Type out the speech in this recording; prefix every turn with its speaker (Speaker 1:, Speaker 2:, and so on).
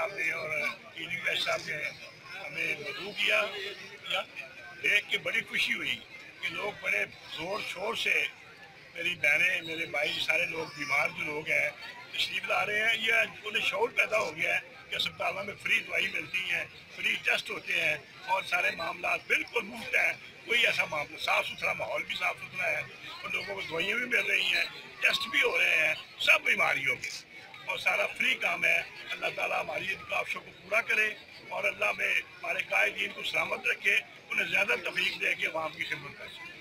Speaker 1: صاحب نے اور صاحب نے ہمیں مدعو کیا، دیکھ کے بڑی خوشی ہوئی کہ لوگ بڑے زور شور سے، میری بہنیں، میرے بھائی، سارے لوگ بیمار جو لوگ ہیں تشریف لا رہے ہیں. یہ انہیں شعور پیدا ہو گیا ہے کہ اسپتالوں میں فری دوائی ملتی ہیں، فری ٹیسٹ ہوتے ہیں اور سارے معاملات بالکل مفت ہیں. کوئی ایسا معاملہ، صاف ستھرا ماحول بھی صاف ستھرا ہے اور لوگوں کو دوائیاں بھی مل رہی ہیں، ٹیسٹ بھی ہو رہے ہیں سب بیماریوں کے، اور سارا فری کام ہے. اللہ تعالیٰ ہماری ان کاوشوں کو پورا کرے اور اللہ میں ہمارے قائدین کو سلامت رکھے، انہیں زیادہ توفیق دے کے عوام کی خدمت کر سکے.